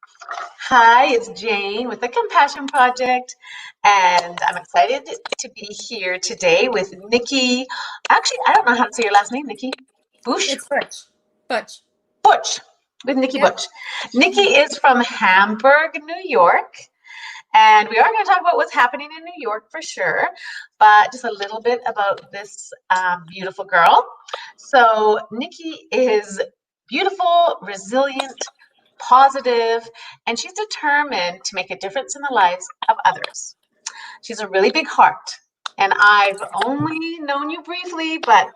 Hi, it's Jane with the Compassion Project, and I'm excited to be here today with Nikki. Actually, I don't know how to say your last name, Nikki. Bush? It's Butch. Butch. Butch, with Nikki Yep. Butch. Nikki is from Hamburg, New York, and we are going to talk about what's happening in New York for sure, but just a little bit about this beautiful girl. So, Nikki is beautiful, resilient, positive, and she's determined to make a difference in the lives of others. She's a really big heart, and I've only known you briefly, but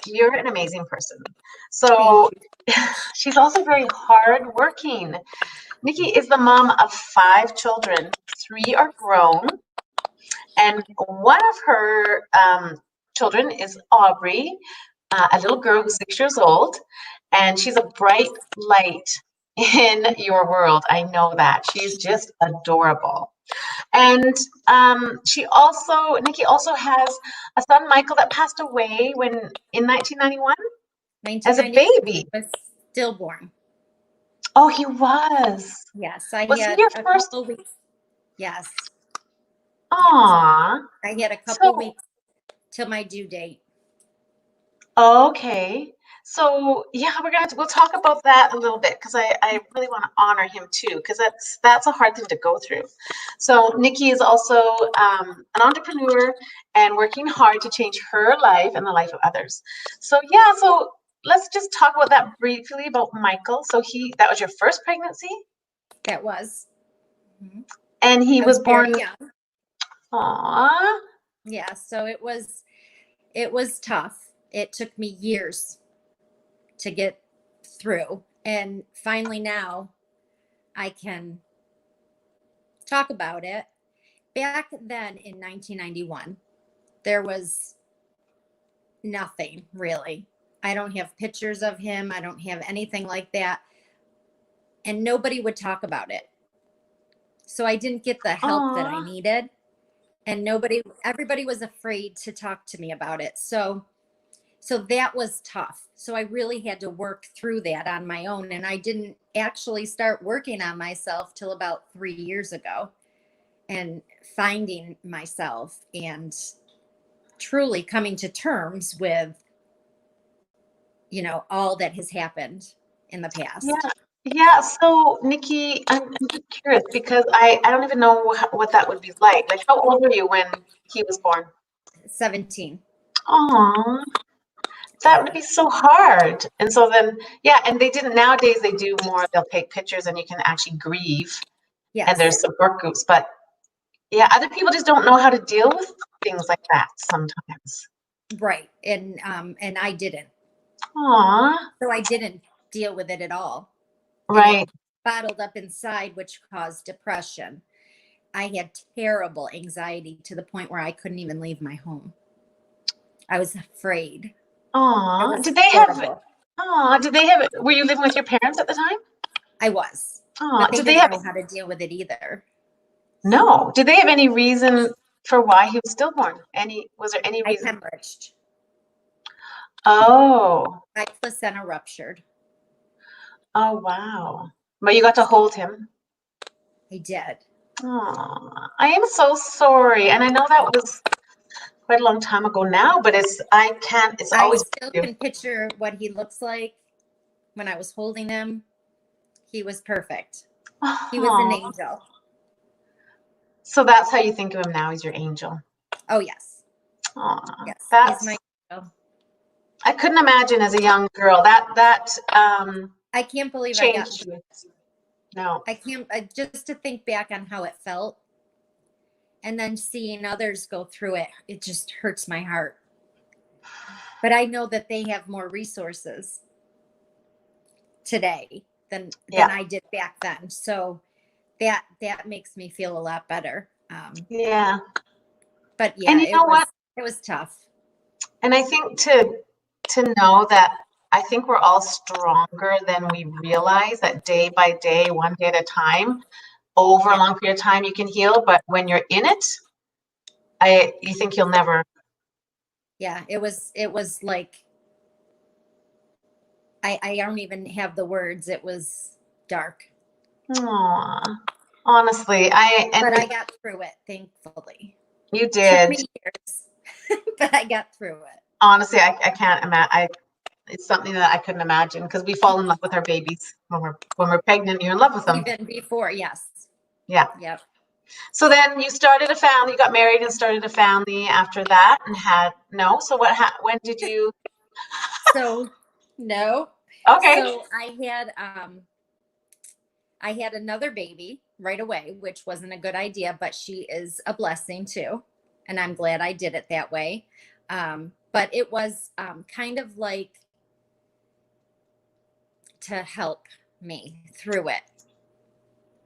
you're an amazing person. Thank So you. she's also very hardworking. Nikki is the mom of 5 children. 3 are grown, and one of her children is Aubrey, a little girl who's 6 years old, and she's a bright light in your world. I know that. She's just adorable. And Nikki also has a son, Michael, that passed away in 1991 as a 1990 baby. was stillborn. Oh, he was. Yes, I Was he had your a first? couple weeks. Yes, yes. Aw. I had a couple So, weeks till my due date. okay. So yeah, we'll talk about that a little bit because I really want to honor him too, because that's a hard thing to go through. So Nikki is also an entrepreneur and working hard to change her life and the life of others. So yeah, so let's just talk about that briefly about Michael. So that was your first pregnancy, That was. Mhm. and he I was was very born. young. Aw. Yeah, so it was tough. It took me years to get through, and finally now I can talk about it. Back then in 1991, there was nothing really. I don't have pictures of him. I don't have anything like that. And nobody would talk about it. So I didn't get the help that I Aw. needed. And everybody was afraid to talk to me about it. So that was tough. So I really had to work through that on my own. And I didn't actually start working on myself till about 3 years ago and finding myself and truly coming to terms with all that has happened in the Yeah. past. Yeah, so Nikki, I'm just curious because I don't even know what that would be like. Like, how old were you when he was born? 17. Aw, that would Yeah. be so hard. And so then, yeah, and nowadays they do more, they'll take pictures and you can actually grieve and there's Yes. support groups. But yeah, other people just don't know how to deal with things like that sometimes. Right. And I didn't. Aw, So I didn't deal with it at all. And it right. bottled up inside, which caused depression. I had terrible anxiety to the point where I couldn't even leave my home. I was afraid. It Aw, was horrible. did they have, were you living with your parents at the time? I was, Aw, but they did they didn't have know how to deal with it either. No. Did they have any reason for why he was stillborn? Was there any I reason? hemorrhaged. Oh, My placenta ruptured. oh wow. But you got to hold him. I did. Oh, I am so sorry. And I know that was quite a long time ago now, but it's I always still you. can picture what he looks like when I was holding him. He was perfect. He was an Oh, angel. so that's how you think of him now. He's your angel. Oh, yes. Oh, Yes. He's my that's, angel. I couldn't imagine as a young girl that I can't believe I got changed through. you. No. I can't, just to think back on how it felt and then seeing others go through it, it just hurts my heart. But I know that they have more resources today than Yeah. I did back then. So that makes me feel a lot better. Yeah. But And yeah, you it know what? was it was tough. And I think to know that I think we're all stronger than we realize that day by day, one day at a time, over a Yeah, long period of time, you can heal. But when you're in it, you think you'll never. yeah. It was like I don't even have the words. It was dark. Aw. Honestly, and But I got through it, thankfully. you Took did. me years, but I got through it. Honestly, I can't imagine. It's something that I couldn't imagine because we fall in love with our babies when we're pregnant. You're in love with them. Even before, yes. Yeah. Yep. So then you started a family. You got married and started a family after that, and had no. So when did you? So no. Okay. So I had another baby right away, which wasn't a good idea, but she is a blessing too. And I'm glad I did it that way. But it was kind of like to help me through it.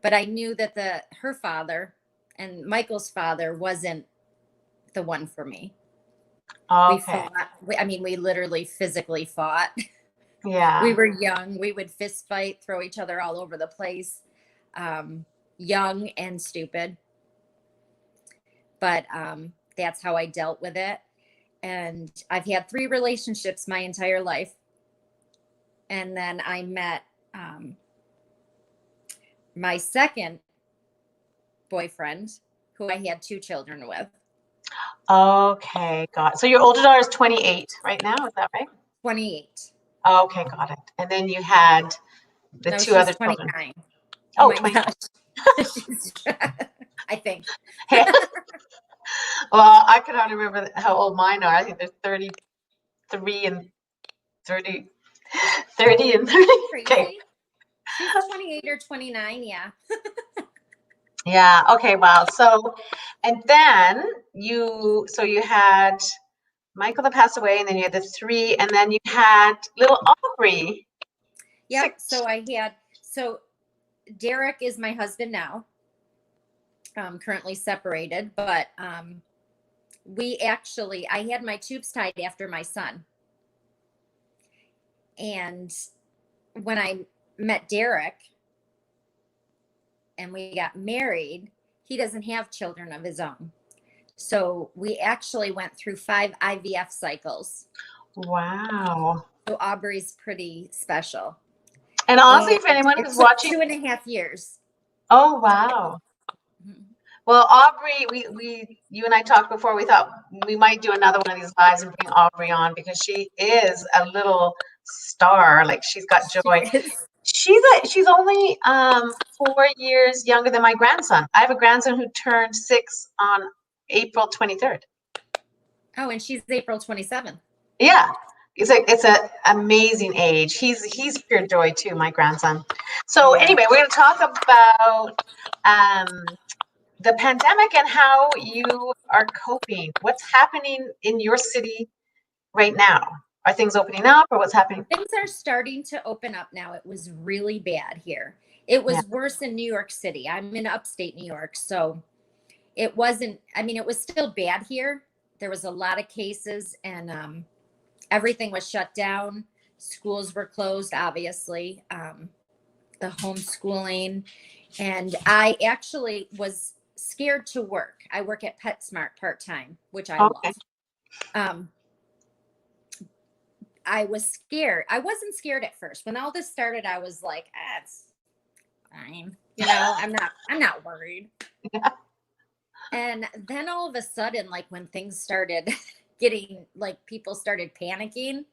But I knew that her father and Michael's father wasn't the one for me. We Okay. fought. We literally physically fought. We Yeah. were young. We would fist fight, throw each other all over the place. Young and stupid. But that's how I dealt with it. And I've had 3 relationships my entire life. And then I met my second boyfriend, who I had 2 children with. Okay. Got it. So your older daughter is 28 right now. Is that right? 28. Okay. Got it. And then you had the No, 2 she's other children. 29. Oh Oh, my 20. gosh. I think. Well, I can hardly remember how old mine are. I think they're 33 and 30, 30 and 30. Okay. Crazy. She's 28 or 29. Yeah. Yeah. Okay. Wow. So, and then you had Michael that passed away, and then you had the 3, and then you had little Aubrey. Yep. 6. So Derek is my husband now. Currently separated, but I had my tubes tied after my son. And when I met Derek and we got married, he doesn't have children of his own. So we actually went through 5 IVF cycles. Wow. So Aubrey's pretty special. And honestly, And for anyone it who's took watching, 2.5 years. oh wow. Mhm. Well, Aubrey, you and I talked before. We thought we might do another one of these lives and bring Aubrey on because she is a little star. Like she's got She joy. is. She's only 4 years younger than my grandson. I have a grandson who turned 6 on April 23rd. Oh, and she's April 27th. Yeah. It's a amazing age. He's pure joy too, my grandson. So Yeah. anyway, we're going to talk about the pandemic and how you are coping. What's happening in your city right now? Are things opening up, or what's happening? Things are starting to open up now. It was really bad here. It Yeah. was worse in New York City. I'm in upstate New York, so it wasn't, it was still bad here. There was a lot of cases, and everything was shut down. Schools were closed, obviously. The homeschooling. And I actually was scared to work. I work at PetSmart part-time, which I Okay. love. I was scared. I wasn't scared at first. When all this started, I was like, it's fine. I'm not worried. Yeah. And then all of a sudden, like when things started getting, like people started panicking,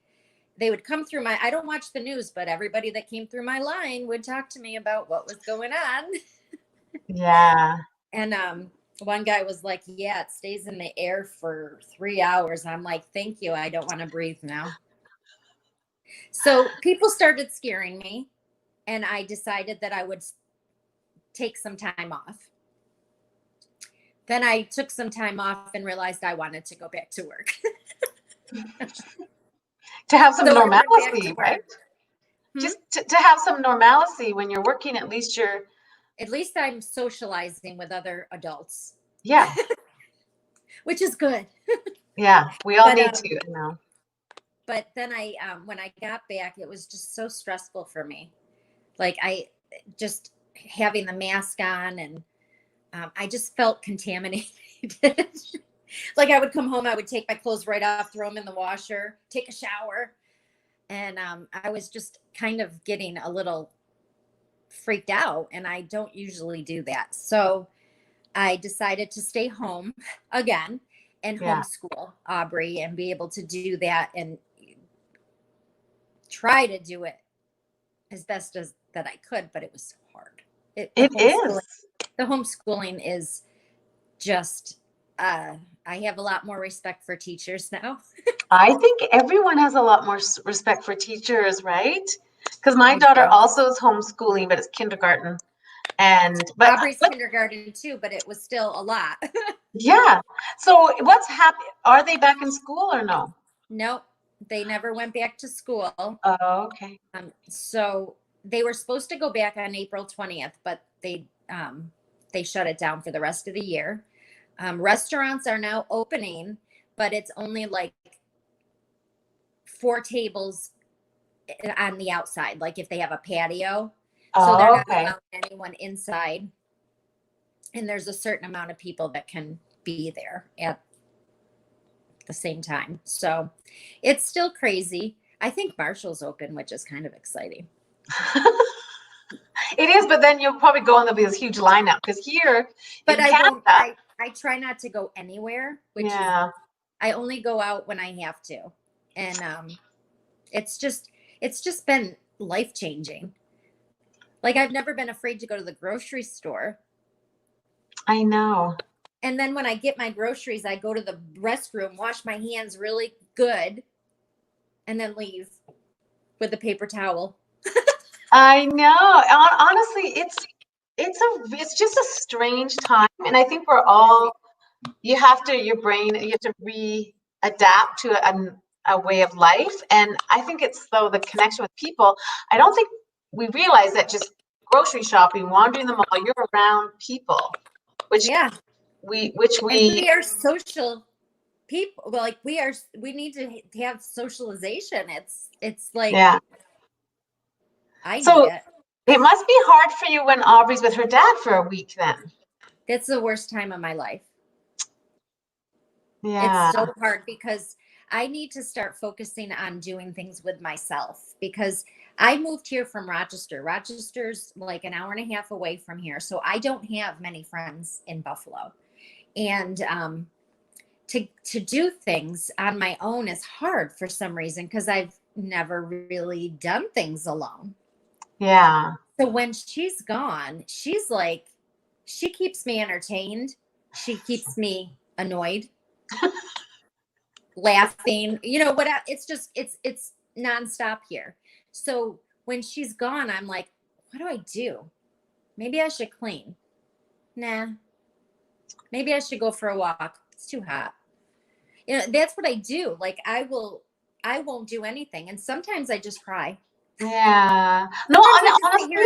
they would come through I don't watch the news, but everybody that came through my line would talk to me about what was going on. Yeah. And one guy was like, yeah, it stays in the air for 3 hours. I'm like, thank you. I don't want to breathe now. So people started scaring me, and I decided that I would take some time off. Then I took some time off and realized I wanted to go back to work. To have some So I went back normalcy, to right? work. Just to have some normalcy when you're working, at least you're, At least I'm socializing with other adults, yeah, which is good. yeah. We all But need to, you know. but then when I got back, it was just so stressful for me. Like I just having the mask on, and I just felt contaminated. Like I would come home, I would take my clothes right off, throw them in the washer, take a shower. And I was just kind of getting a little freaked out, and I don't usually do that. So I decided to stay home again and Yeah. homeschool Aubrey and be able to do that and try to do it as best as that I could, but it was so hard. It is. The homeschooling is just, I have a lot more respect for teachers now. I think everyone has a lot more respect for teachers, right? Because my I daughter do. also is homeschooling, but it's kindergarten. But Aubrey's kindergarten too, but it was still a lot. yeah. So what's happening? Are they back in school or no? Nope, they never went back to school. Oh, okay. So they were supposed to go back on April 20th, but they shut it down for the rest of the year. Restaurants are now opening, but it's only like 4 tables on the outside, like if they have a patio. So they're Oh, not okay. allowing anyone inside. And there's a certain amount of people that can be there at the same time. So it's still crazy. I think Marshall's open, which is kind of exciting. It is, but then you'll probably go and there'll be this huge lineup because here But in I Canada, won't. I try not to go anywhere, which yeah. is I only go out when I have to, and it's just been life changing. Like I've never been afraid to go to the grocery store. I know. And then when I get my groceries, I go to the restroom, wash my hands really good, and then leave with a paper towel. I know. Honestly, it's just a strange time, and I think we're all you have to adapt to a way of life, and I think it's though the connection with people. I don't think we realize that just grocery shopping, wandering the mall, you're around people, which Yeah. we And we are social people. Like we need to have socialization. It's like, yeah. I need So it. it must be hard for you when Aubrey's with her dad for a week then. That's the worst time of my life. Yeah. It's so hard because I need to start focusing on doing things with myself because I moved here from Rochester. Rochester's like an hour and a half away from here. So I don't have many friends in Buffalo. And to do things on my own is hard for some reason because I've never really done things alone. Yeah. So when she's gone, she's like, she keeps me entertained. She keeps me annoyed, laughing, what it's nonstop here. So when she's gone, I'm like, what do I do? Maybe I should clean. Nah. Maybe I should go for a walk. It's too hot. That's what I do. Like I won't do anything. And sometimes I just cry. Yeah. No, Sometimes I just sit here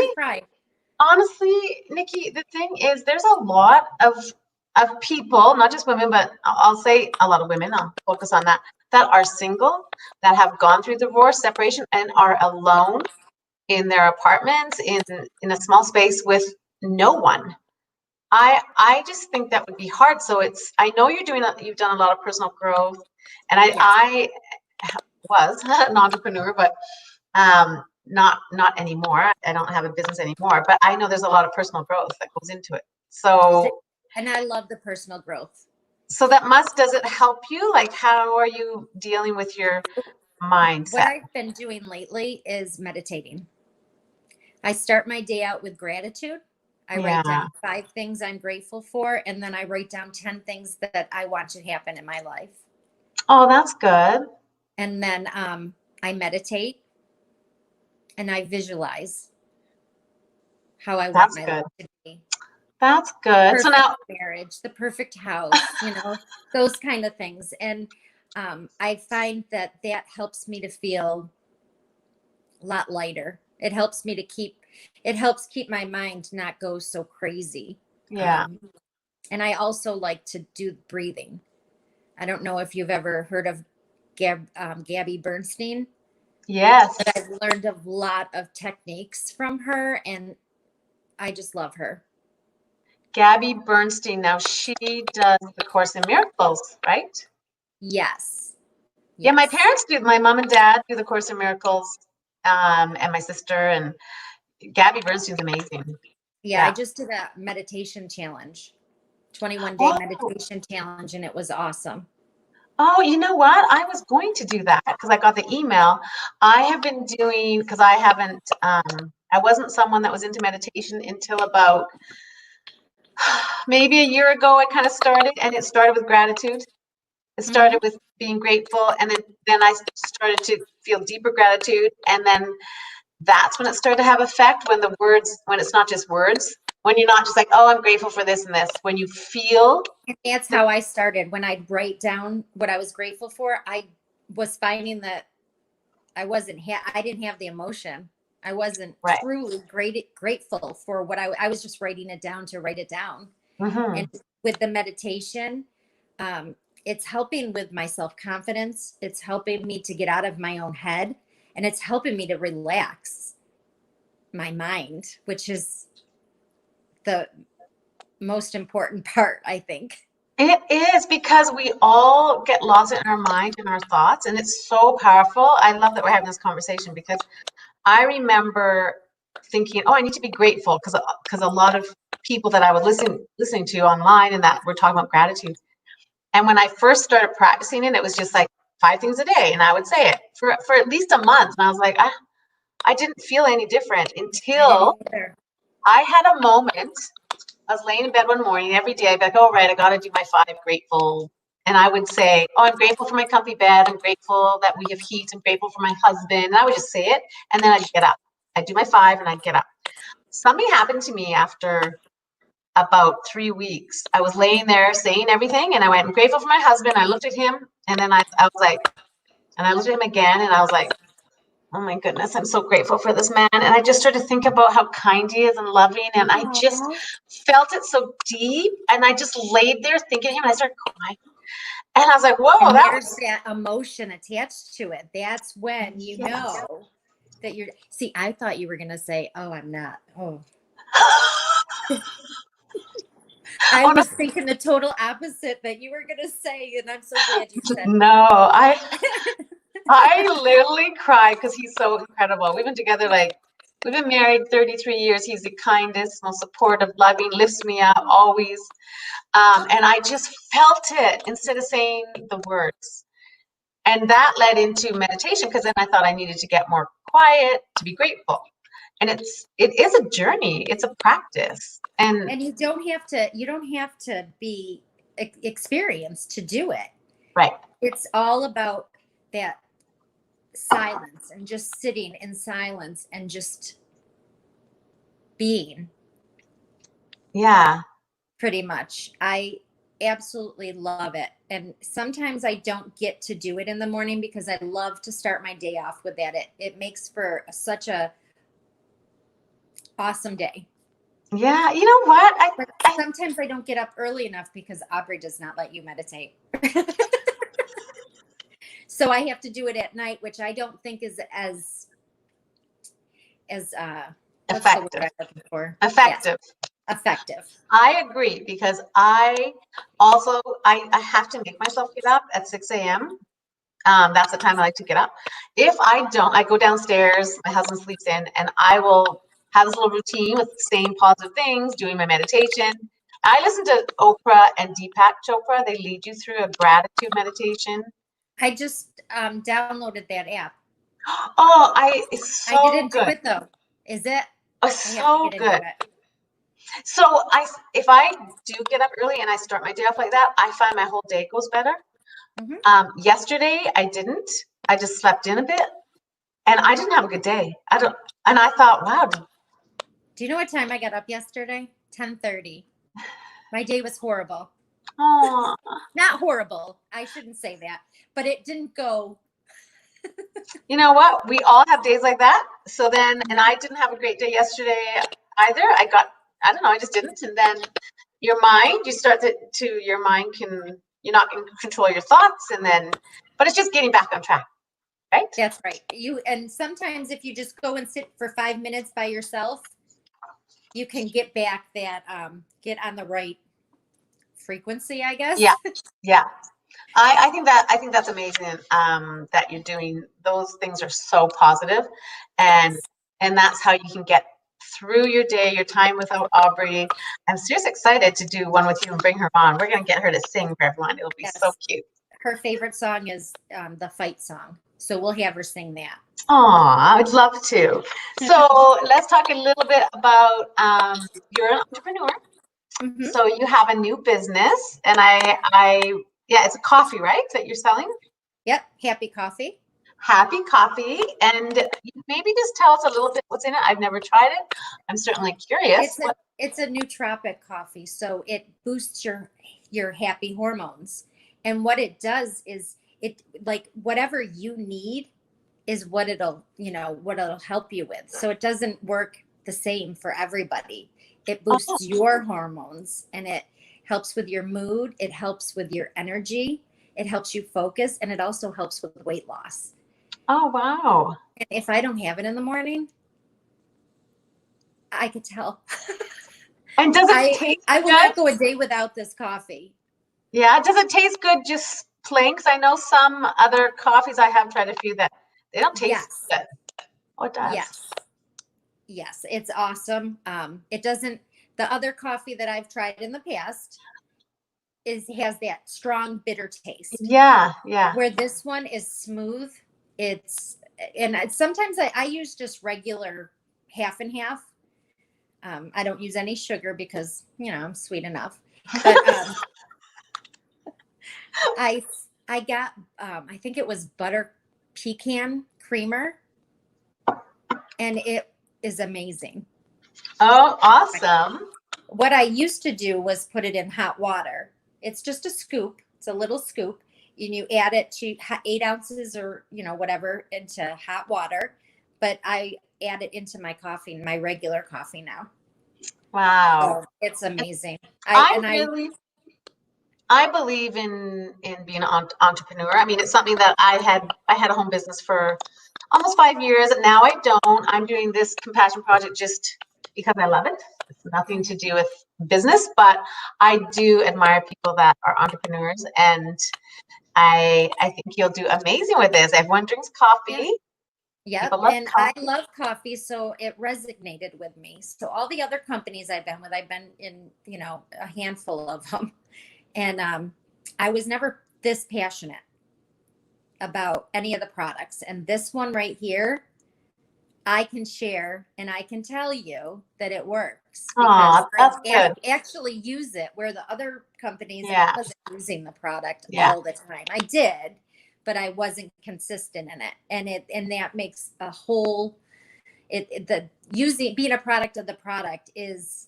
honestly, and cry. Nikki, the thing is there's a lot of people, not just women, but I'll say a lot of women, I'll focus on that are single, that have gone through divorce, separation, and are alone in their apartments in a small space with no one. I just think that would be hard. So I know you've done a lot of personal growth, and Yes. I was an entrepreneur, but not anymore. I don't have a business anymore, but I know there's a lot of personal growth that goes into it. So And I love the personal growth. so does it help you? Like, how are you dealing with your mindset? What I've been doing lately is meditating. I start my day out with gratitude. I write down 5 things I'm grateful for, and then I write down 10 things that I want to happen in my life. Oh, that's good. And then I meditate and I visualize how I want my life to be. That's good. So now marriage, the perfect house, those kind of things. And I find that helps me to feel a lot lighter. It helps keep my mind not go so crazy. Yeah. And I also like to do breathing. I don't know if you've ever heard of Gabby Bernstein. Yes. But I've learned a lot of techniques from her, and I just love her. Gabby Bernstein. Now she does the Course in Miracles, right? Yes. Yeah, my parents do. My mom and dad do the Course in Miracles, and my sister, and Gabby Bernstein's amazing. Yeah, I just did a meditation challenge, 21-day meditation challenge, and it was awesome. Oh, you know what? I was going to do that because I got the email. I have been doing, because I haven't, I wasn't someone that was into meditation until about maybe a year ago. I kind of started, and it started with gratitude. It started with being grateful, and then I started to feel deeper gratitude, and then that's when it started to have effect, when it's not just words, when you're not just like, oh, I'm grateful for this and this, when you feel. That's how I started. When I'd write down what I was grateful for, I was finding that I didn't have the emotion. I wasn't truly grateful for what I was just writing it down to write it down. And with the meditation, it's helping with my self-confidence. It's helping me to get out of my own head, and it's helping me to relax my mind, which is the most important part, I think. It is, because we all get lost in our mind and our thoughts, and it's so powerful. I love that we're having this conversation, because I remember thinking, oh, I need to be grateful, because a lot of people that I was listening to online and that were talking about gratitude. And when I first started practicing it, it was just like 5 things a day, and I would say it for at least a month, and I was like, I didn't feel any different until I had a moment. I was laying in bed one morning, every day I'd be like, oh, right, I got to do my 5 grateful. And I would say, oh, I'm grateful for my comfy bed. I'm grateful that we have heat. I'm grateful for my husband. And I would just say it. And then I'd get up. I'd do my 5 and I'd get up. Something happened to me after about 3 weeks. I was laying there saying everything. And I went, I'm grateful for my husband. I looked at him. And then I was like, and I looked at him again. And I was like, oh my goodness, I'm so grateful for this man. And I just started to think about how kind he is and loving. And I just felt it so deep. And I just laid there thinking of him, and I started crying. And I was like, whoa, there's that emotion attached to it. That's when you know that you're, see, I thought you were going to say, oh, I'm not. Oh. I was thinking the total opposite that you were going to say. And I'm so glad you said no, I literally cried because he's so incredible. We've been together, we've been married 33 years. He's the kindest, most supportive, loving, lifts me up always. And I just felt it instead of saying the words. And that led into meditation, because then I thought I needed to get more quiet to be grateful. And it is a journey. It's a practice. And you don't have to be experienced to do it. Right. It's all about that silence and just sitting in silence and just being. Yeah. Pretty much. I absolutely love it. And sometimes I don't get to do it in the morning because I love to start my day off with that. It makes for such a awesome day. Yeah, you know what? Sometimes I don't get up early enough because Aubrey does not let you meditate. So I have to do it at night, which I don't think is as effective. Effective. Yeah. Effective. I agree, because I have to make myself get up at 6 a.m. That's the time I like to get up. If I don't, I go downstairs, my husband sleeps in, and I will have this little routine with saying positive things, doing my meditation. I listen to Oprah and Deepak Chopra. They lead you through a gratitude meditation. I just downloaded that app. Oh, it's so I didn't good. do it though. Is it? Oh, so good. So if I do get up early and I start my day off like that, I find my whole day goes better. Yesterday I didn't. I just slept in a bit, and I didn't have a good day. And I thought, wow. Do you know what time I got up yesterday? 10:30. My day was horrible. Oh, not horrible. I shouldn't say that, but it didn't go. You know what? We all have days like that. So then, and I didn't have a great day yesterday either. I don't know, I just didn't. And then your mind, you're not going to control your thoughts. But it's just getting back on track, right? That's right. And sometimes if you just go and sit for 5 minutes by yourself, you can get back that, get on the right frequency, I guess. Yeah. Yeah. I think that's amazing, that you're doing those things. Are so positive, and that's how you can get through your day, your time with Aubrey. I'm seriously excited to do one with you and bring her on. We're going to get her to sing for everyone. It'll be so Yes. cute. Her favorite song is the fight song. So we'll have her sing that. Aw, I'd love to. So let's talk a little bit about you're an entrepreneur. Mm-hmm. So you have a new business, and yeah, it's a coffee, right? That you're selling? Yep, Happy Coffee. Happy Coffee, and maybe just tell us a little bit what's in it. I've never tried it. I'm certainly curious. It's a nootropic coffee, so it boosts your happy hormones. And what it does is it, like, whatever you need is what it'll help you with. So it doesn't work the same for everybody. It boosts your hormones, and it helps with your mood. It helps with your energy. It helps you focus, and it also helps with weight loss. Oh, wow. And if I don't have it in the morning, I could tell. And does it taste I will good? not go a day without this coffee. Yeah, does it taste good just plain? Because I know some other coffees, I have tried a few that they don't taste good. Oh, it does. Yes, it's awesome. It doesn't, the other coffee that I've tried in the past has that strong bitter taste. Yeah. Where this one is smooth. Sometimes I use just regular half and half. I don't use any sugar because, I'm sweet enough. But I got, I think it was butter pecan creamer, and it is amazing. Oh, awesome. What I used to do was put it in hot water. It's just a scoop. It's a little scoop. And you add it to 8 ounces or, whatever into hot water. But I add it into my coffee, my regular coffee now. Wow. So it's amazing. I believe in being an entrepreneur. I mean, it's something that I had a home business for almost 5 years, and now I don't. I'm doing this compassion project just because I love it. It's nothing to do with business, but I do admire people that are entrepreneurs, and I think you'll do amazing with this. Everyone drinks coffee. Yeah, and coffee. I love coffee, so it resonated with me. So all the other companies I've been with, I've been in, a handful of them. And I was never this passionate about any of the products. And this one right here, I can share and I can tell you that it works because I actually use it, where the other companies, I wasn't using the product all the time. I did, but I wasn't consistent in it. And that makes a whole, being a product of the product is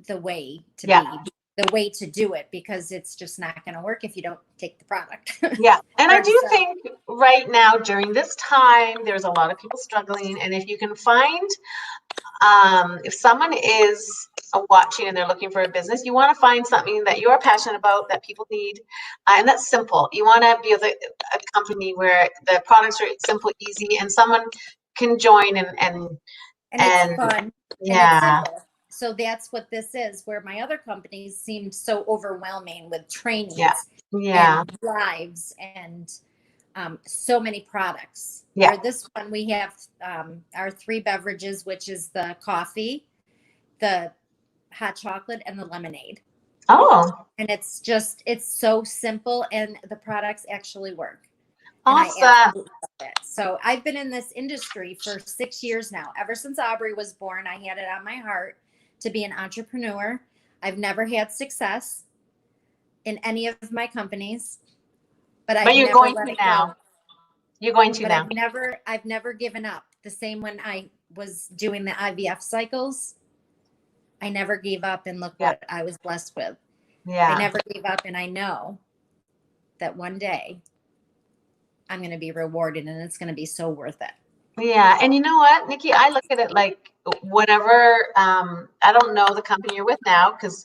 the way to be. The way to do it, because it's just not going to work if you don't take the product. Yeah. And I do think right now during this time, there's a lot of people struggling. And if you can find, if someone is watching and they're looking for a business, you want to find something that you're passionate about, that people need. And that's simple. You want to be with a company where the products are simple, easy, and someone can join and it's fun. Yeah. And it's simple. So that's what this is, where my other companies seemed so overwhelming with trainings and lives and so many products. Yeah. Where this one, we have our 3 beverages, which is the coffee, the hot chocolate, and the lemonade. Oh. And it's so simple, and the products actually work. Awesome. So I've been in this industry for 6 years now. Ever since Aubrey was born, I had it on my heart to be an entrepreneur. I've never had success in any of my companies, but you're going to now. You're going to now. I've never given up. The same when I was doing the IVF cycles, I never gave up, and look what I was blessed with. Yeah. I never gave up, and I know that one day I'm going to be rewarded, and it's going to be so worth it. Yeah. And you know what, Nikki, I look at it like whatever, I don't know the company you're with now, because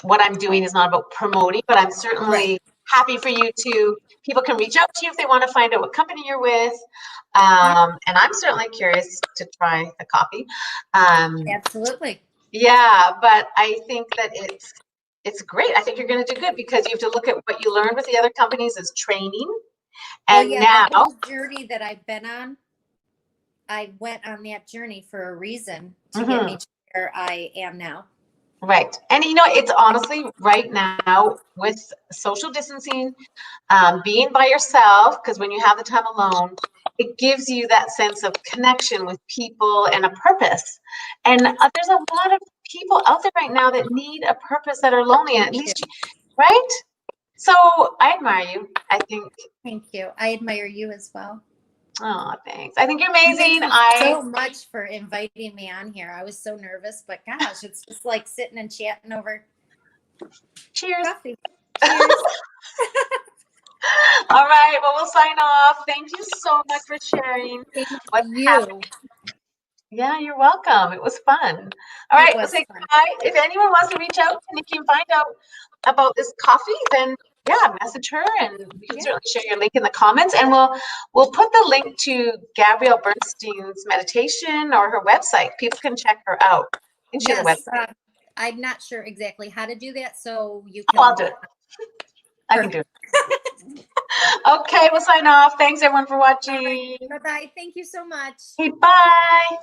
what I'm doing is not about promoting, but I'm certainly happy for you people can reach out to you if they want to find out what company you're with. And I'm certainly curious to try the coffee. Absolutely. Yeah, but I think that it's great. I think you're going to do good, because you have to look at what you learned with the other companies as training. And the whole journey that I've been on, I went on that journey for a reason to get Mhm. me to where I am now. Right. And you know, it's honestly right now with social distancing, being by yourself, because when you have the time alone, it gives you that sense of connection with people and a purpose. And there's a lot of people out there right now that need a purpose that are lonely, and at least, right? So I admire you. I think, Thank you. I admire you as well. oh, thanks. I think you're Thank amazing. you so much for inviting me on here. I was so nervous, but gosh, it's just like sitting and chatting over Cheers. coffee. Cheers. All right, well, we'll sign off. Thank you so much for sharing Thank what's happening. you. Yeah, you're welcome. It was fun. All It right, we'll was say fun. goodbye. If anyone wants to reach out and Nikki and find out about this coffee, then yeah, message her, and you can Yeah. certainly share your link in the comments, and we'll put the link to Gabrielle Bernstein's meditation or her website. People can check her out. You can share the Yes. website. I'm not sure exactly how to do that, so you Oh, I'll can do it. let I can her. do it. Okay, we'll sign off. Thanks everyone for All right. watching. Bye-bye. Thank you so much. Okay, bye.